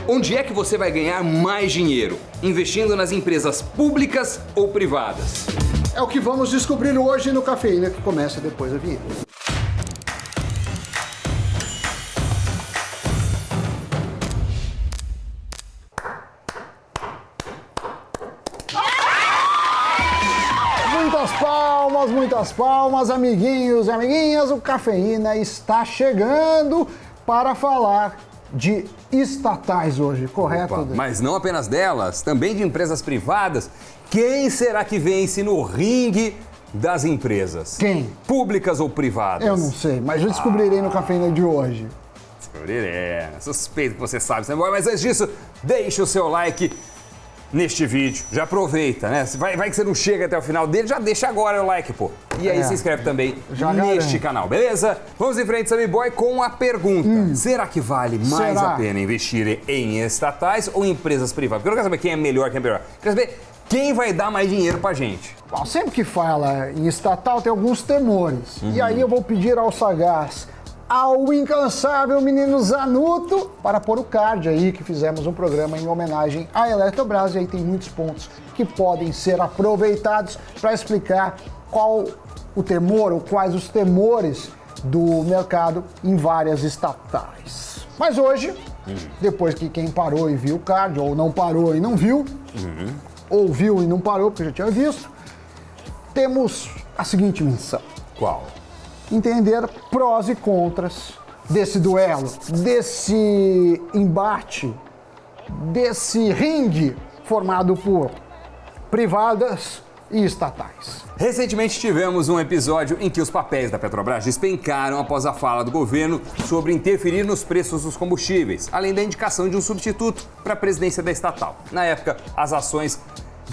Onde é que você vai ganhar mais dinheiro? Investindo nas empresas públicas ou privadas? É o que vamos descobrir hoje no Cafeína, que começa depois da vinheta. Muitas palmas, amiguinhos e amiguinhas. O Cafeína está chegando para falar de estatais hoje, correto? Opa, mas não apenas delas, também de empresas privadas. Quem será que vence no ringue das empresas? Quem? Públicas ou privadas? Eu não sei, mas eu descobrirei no Cafeína de hoje. Descobrirei, suspeito que você sabe. Mas antes disso, deixa o seu like neste vídeo, já aproveita, né? Vai que você não chega até o final dele, já deixa agora o like, pô. E aí se inscreve também neste canal, beleza? Vamos em frente, Sammy Boy, com a pergunta. Será que vale mais a pena investir em estatais ou em empresas privadas? Porque eu não quero saber quem é melhor, quem é pior. Eu quero saber quem vai dar mais dinheiro pra gente. Bom, sempre que fala em estatal tem alguns temores. E aí eu vou pedir ao sagaz, ao incansável menino Zanuto, para pôr o card aí, que fizemos um programa em homenagem à Eletrobras, e aí tem muitos pontos que podem ser aproveitados para explicar qual o temor, ou quais os temores do mercado em várias estatais. Mas hoje, depois que quem parou e viu o card, ou não parou e não viu, ou viu e não parou, porque já tinha visto, temos a seguinte missão. Qual? Entender prós e contras desse duelo, desse embate, desse ringue formado por privadas e estatais. Recentemente tivemos um episódio em que os papéis da Petrobras despencaram após a fala do governo sobre interferir nos preços dos combustíveis, além da indicação de um substituto para a presidência da estatal. Na época, as ações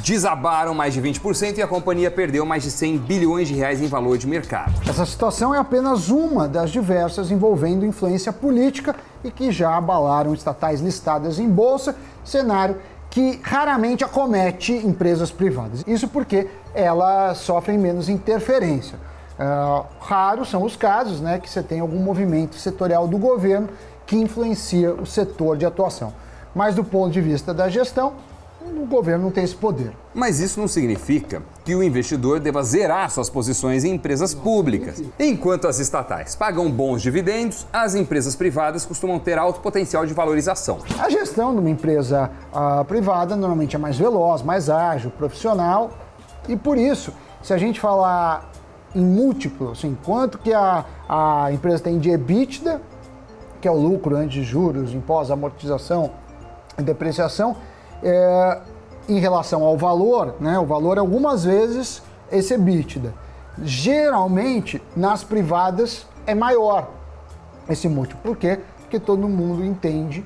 desabaram mais de 20% e a companhia perdeu mais de 100 bilhões de reais em valor de mercado. Essa situação é apenas uma das diversas envolvendo influência política e que já abalaram estatais listadas em bolsa, cenário que raramente acomete empresas privadas. Isso porque elas sofrem menos interferência. Raros são os casos, né, que você tem algum movimento setorial do governo que influencia o setor de atuação. Mas do ponto de vista da gestão, o governo não tem esse poder. Mas isso não significa que o investidor deva zerar suas posições em empresas públicas. Enquanto as estatais pagam bons dividendos, as empresas privadas costumam ter alto potencial de valorização. A gestão de uma empresa privada normalmente é mais veloz, mais ágil, profissional, e por isso, se a gente falar em múltiplo, assim, quanto que a empresa tem de EBITDA, que é o lucro antes de juros, impostos, amortização e depreciação, em relação ao valor, né? O valor é algumas vezes esse EBITDA. Geralmente, nas privadas, é maior esse múltiplo. Por quê? Porque todo mundo entende,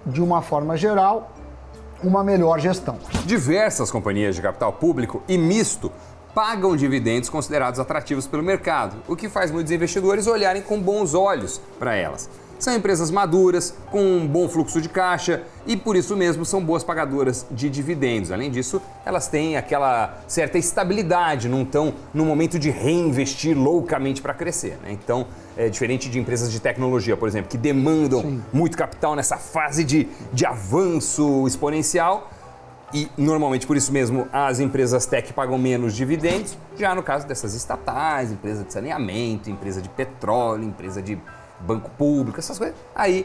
de uma forma geral, uma melhor gestão. Diversas companhias de capital público e misto pagam dividendos considerados atrativos pelo mercado, o que faz muitos investidores olharem com bons olhos para elas. São empresas maduras, com um bom fluxo de caixa e, por isso mesmo, são boas pagadoras de dividendos. Além disso, elas têm aquela certa estabilidade, não estão no momento de reinvestir loucamente para crescer, né? Então, é diferente de empresas de tecnologia, por exemplo, que demandam muito capital nessa fase de avanço exponencial. E, normalmente, por isso mesmo, as empresas tech pagam menos dividendos. Já no caso dessas estatais, empresa de saneamento, empresa de petróleo, empresa de banco público, essas coisas, aí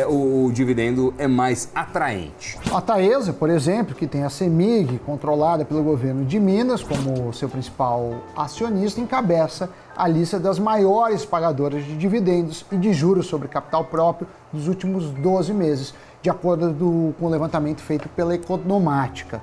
o dividendo é mais atraente. A Taesa, por exemplo, que tem a CEMIG, controlada pelo governo de Minas como seu principal acionista, encabeça a lista das maiores pagadoras de dividendos e de juros sobre capital próprio dos últimos 12 meses, de acordo com o levantamento feito pela Economática.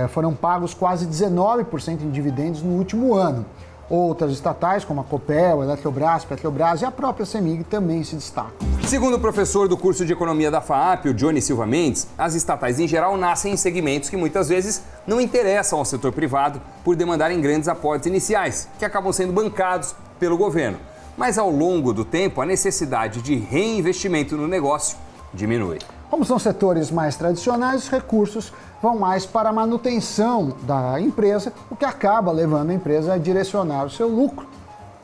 Foram pagos quase 19% em dividendos no último ano. Outras estatais, como a Copel, a Eletrobras, Petrobras e a própria CEMIG também se destacam. Segundo o professor do curso de Economia da FAAP, o Johnny Silva Mendes, as estatais em geral nascem em segmentos que muitas vezes não interessam ao setor privado por demandarem grandes aportes iniciais, que acabam sendo bancados pelo governo. Mas ao longo do tempo, a necessidade de reinvestimento no negócio diminui. Como são setores mais tradicionais, os recursos vão mais para a manutenção da empresa, o que acaba levando a empresa a direcionar o seu lucro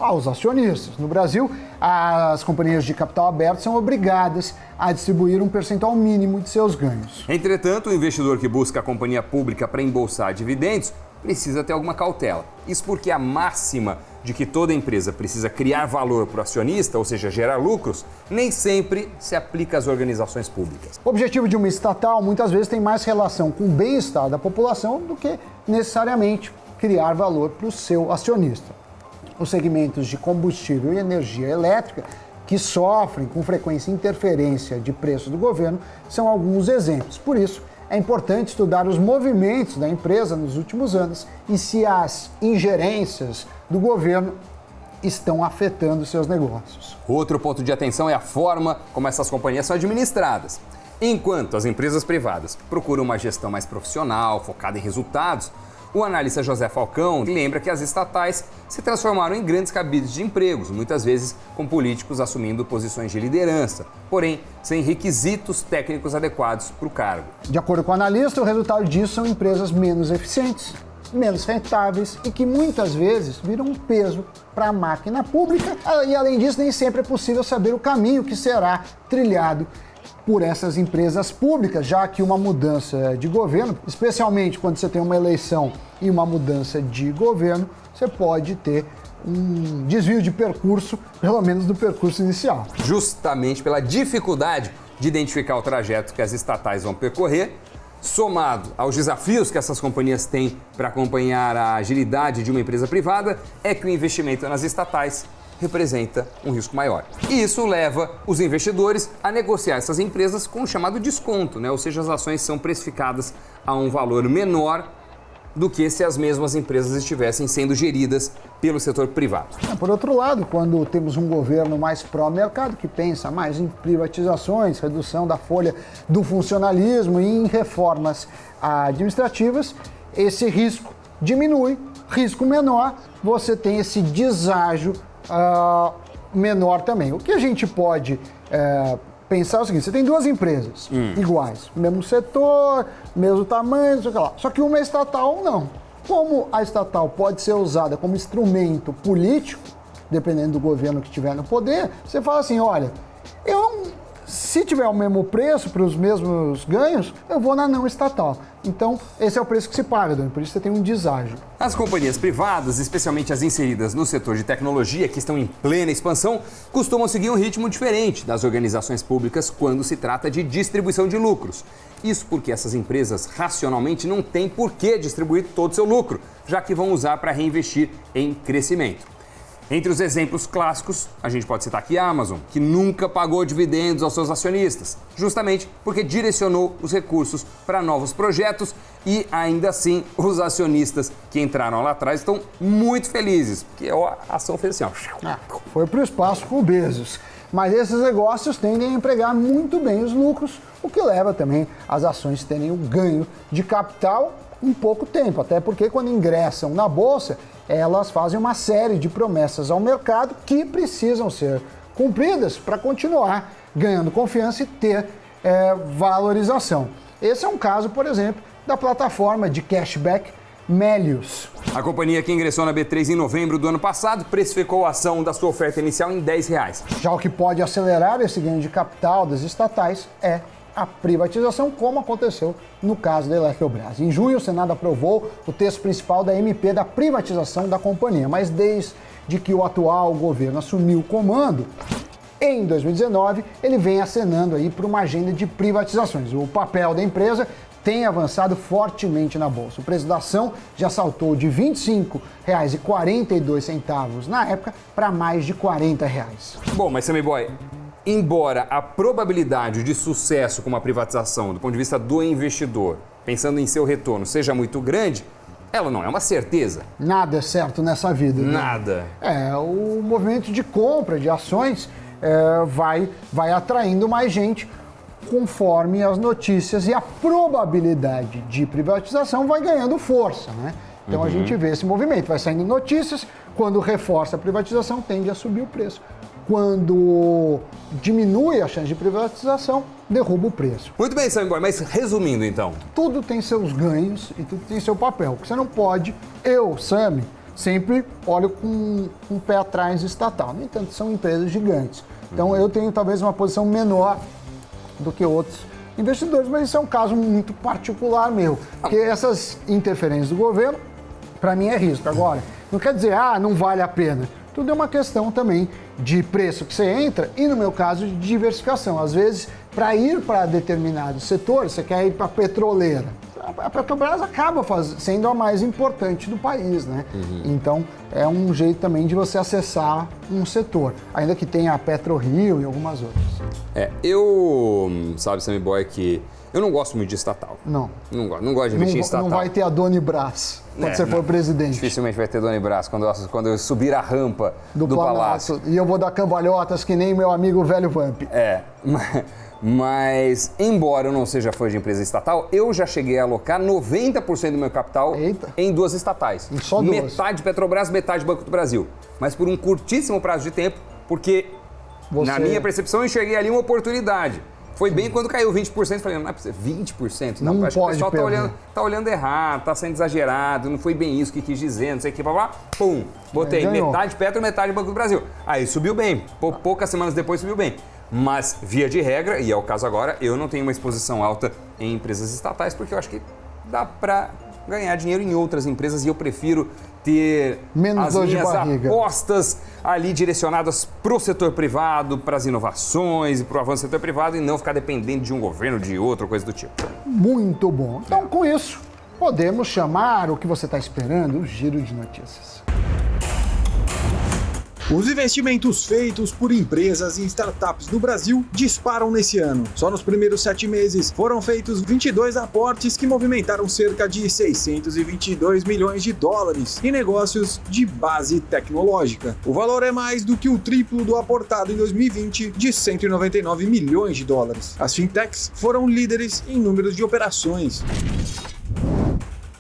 aos acionistas. No Brasil, as companhias de capital aberto são obrigadas a distribuir um percentual mínimo de seus ganhos. Entretanto, o investidor que busca a companhia pública para embolsar dividendos precisa ter alguma cautela. Isso porque a máxima de que toda empresa precisa criar valor para o acionista, ou seja, gerar lucros, nem sempre se aplica às organizações públicas. O objetivo de uma estatal muitas vezes tem mais relação com o bem-estar da população do que necessariamente criar valor para o seu acionista. Os segmentos de combustível e energia elétrica, que sofrem com frequência interferência de preços do governo, são alguns exemplos. Por isso, é importante estudar os movimentos da empresa nos últimos anos e se as ingerências do governo estão afetando seus negócios. Outro ponto de atenção é a forma como essas companhias são administradas. Enquanto as empresas privadas procuram uma gestão mais profissional, focada em resultados, o analista José Falcão lembra que as estatais se transformaram em grandes cabides de empregos, muitas vezes com políticos assumindo posições de liderança, porém sem requisitos técnicos adequados para o cargo. De acordo com o analista, o resultado disso são empresas menos eficientes, menos rentáveis e que muitas vezes viram um peso para a máquina pública. E além disso, nem sempre é possível saber o caminho que será trilhado por essas empresas públicas, já que uma mudança de governo, especialmente quando você tem uma eleição e uma mudança de governo, você pode ter um desvio de percurso, pelo menos do percurso inicial. Justamente pela dificuldade de identificar o trajeto que as estatais vão percorrer, somado aos desafios que essas companhias têm para acompanhar a agilidade de uma empresa privada, é que o investimento nas estatais representa um risco maior. E isso leva os investidores a negociar essas empresas com o chamado desconto, né? Ou seja, as ações são precificadas a um valor menor do que se as mesmas empresas estivessem sendo geridas pelo setor privado. Por outro lado, quando temos um governo mais pró-mercado, que pensa mais em privatizações, redução da folha do funcionalismo e em reformas administrativas, esse risco diminui, risco menor, você tem esse deságio menor também. O que a gente pode pensar é o seguinte: você tem duas empresas iguais, mesmo setor, mesmo tamanho, sei lá. Só que uma é estatal, não. Como a estatal pode ser usada como instrumento político, dependendo do governo que estiver no poder, você fala assim: olha, se tiver o mesmo preço para os mesmos ganhos, eu vou na não estatal. Então, esse é o preço que se paga, Dani. Por isso você tem um deságio. As companhias privadas, especialmente as inseridas no setor de tecnologia, que estão em plena expansão, costumam seguir um ritmo diferente das organizações públicas quando se trata de distribuição de lucros. Isso porque essas empresas, racionalmente, não têm por que distribuir todo o seu lucro, já que vão usar para reinvestir em crescimento. Entre os exemplos clássicos, a gente pode citar aqui a Amazon, que nunca pagou dividendos aos seus acionistas, justamente porque direcionou os recursos para novos projetos e, ainda assim, os acionistas que entraram lá atrás estão muito felizes, porque a ação fez assim, ó. Foi para o espaço com o Bezos. Mas esses negócios tendem a empregar muito bem os lucros, o que leva também as ações terem um ganho de capital em pouco tempo, até porque quando ingressam na bolsa, elas fazem uma série de promessas ao mercado que precisam ser cumpridas para continuar ganhando confiança e ter valorização. Esse é um caso, por exemplo, da plataforma de cashback Melius. A companhia que ingressou na B3 em novembro do ano passado precificou a ação da sua oferta inicial em R$10. Já o que pode acelerar esse ganho de capital das estatais é a privatização, como aconteceu no caso da Eletrobras. Em junho, o Senado aprovou o texto principal da MP da privatização da companhia, mas desde que o atual governo assumiu o comando, em 2019, ele vem acenando aí para uma agenda de privatizações. O papel da empresa tem avançado fortemente na bolsa. O preço da ação já saltou de R$ 25,42 na época para mais de R$ 40. Bom, mas Sammy Boy, embora a probabilidade de sucesso com uma privatização do ponto de vista do investidor, pensando em seu retorno, seja muito grande, ela não é uma certeza. Nada é certo nessa vida. Nada. Né? O movimento de compra de ações vai atraindo mais gente conforme as notícias e a probabilidade de privatização vai ganhando força, né? Então a gente vê esse movimento, vai saindo notícias, quando reforça a privatização tende a subir o preço. Quando diminui a chance de privatização, derruba o preço. Muito bem, Sammy Boy, mas resumindo então. Tudo tem seus ganhos e tudo tem seu papel. Você não pode, Sammy, sempre olho com um pé atrás estatal. No entanto, são empresas gigantes. Então, eu tenho talvez uma posição menor do que outros investidores, mas isso é um caso muito particular meu. Porque essas interferências do governo, para mim, é risco. Agora, não quer dizer, não vale a pena. Tudo é uma questão também de preço que você entra e, no meu caso, de diversificação. Às vezes, para ir para determinado setor, você quer ir para a petroleira. A Petrobras acaba sendo a mais importante do país, né? Então, é um jeito também de você acessar um setor, ainda que tenha a PetroRio e algumas outras. Sabe, Sammy Boy, que eu não gosto muito de estatal. Não. Não gosto de investir em estatal. Não vai ter a Donibras quando você for presidente. Dificilmente vai ter Donibras quando eu subir a rampa do palácio. E eu vou dar cambalhotas que nem meu amigo velho Vamp. Mas, embora eu não seja fã de empresa estatal, eu já cheguei a alocar 90% do meu capital em duas estatais. Só duas. Metade Petrobras, metade Banco do Brasil. Mas por um curtíssimo prazo de tempo, porque, na minha percepção, eu enxerguei ali uma oportunidade. Foi bem quando caiu 20%, falei, não é possível, 20%? Não acho que o pessoal perder. tá olhando errado, tá sendo exagerado, não foi bem isso que quis dizer, não sei o que, blá, blá, pum, botei metade Petro, metade Banco do Brasil. Aí subiu bem, poucas semanas depois subiu bem. Mas, via de regra, e é o caso agora, eu não tenho uma exposição alta em empresas estatais, porque eu acho que dá para ganhar dinheiro em outras empresas e eu prefiro ter as minhas apostas ali direcionadas para o setor privado, para as inovações e para o avanço do setor privado e não ficar dependendo de um governo, de outro, coisa do tipo. Muito bom. Então, com isso, podemos chamar o que você está esperando, o Giro de Notícias. Os investimentos feitos por empresas e startups no Brasil disparam nesse ano. Só nos primeiros 7 meses foram feitos 22 aportes que movimentaram cerca de 622 milhões de dólares em negócios de base tecnológica. O valor é mais do que o triplo do aportado em 2020 de 199 milhões de dólares. As fintechs foram líderes em números de operações.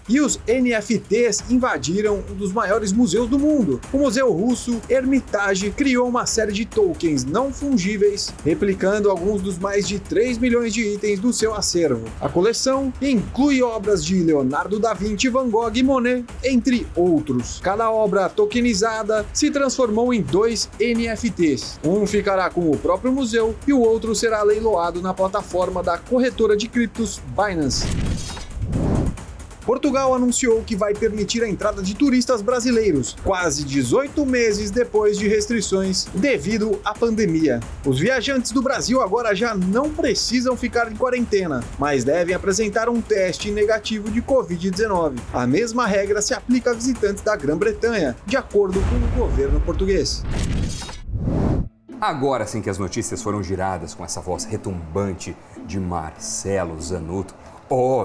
E os NFTs invadiram um dos maiores museus do mundo. O museu russo Hermitage criou uma série de tokens não fungíveis, replicando alguns dos mais de 3 milhões de itens do seu acervo. A coleção inclui obras de Leonardo da Vinci, Van Gogh e Monet, entre outros. Cada obra tokenizada se transformou em 2 NFTs. Um ficará com o próprio museu e o outro será leiloado na plataforma da corretora de criptos Binance. Portugal anunciou que vai permitir a entrada de turistas brasileiros, quase 18 meses depois de restrições devido à pandemia. Os viajantes do Brasil agora já não precisam ficar em quarentena, mas devem apresentar um teste negativo de Covid-19. A mesma regra se aplica a visitantes da Grã-Bretanha, de acordo com o governo português. Agora sim que as notícias foram giradas com essa voz retumbante de Marcelo Zanutto.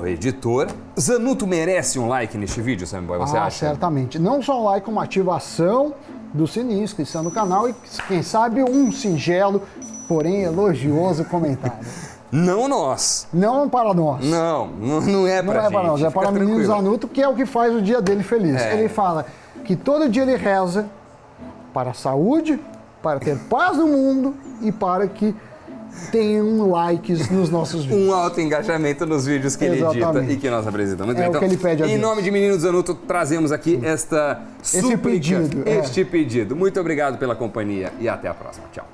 Editor, Zanutto merece um like neste vídeo, Sammy Boy, você acha? Certamente. Não só um like, uma ativação do sininho, inscrição no canal e, quem sabe, um singelo, porém elogioso comentário. Não nós. Não para nós. Não é pra gente. Não é para nós, é para o menino Zanutto, que é o que faz o dia dele feliz. Ele fala que todo dia ele reza para a saúde, para ter paz no mundo e para que tenham likes nos nossos vídeos. Um alto engajamento nos vídeos que ele edita e que nós apresentamos. É então, o que ele pede a Deus. Em nome de Menino Zanutto, trazemos aqui esta súplica, este pedido. Muito obrigado pela companhia e até a próxima. Tchau.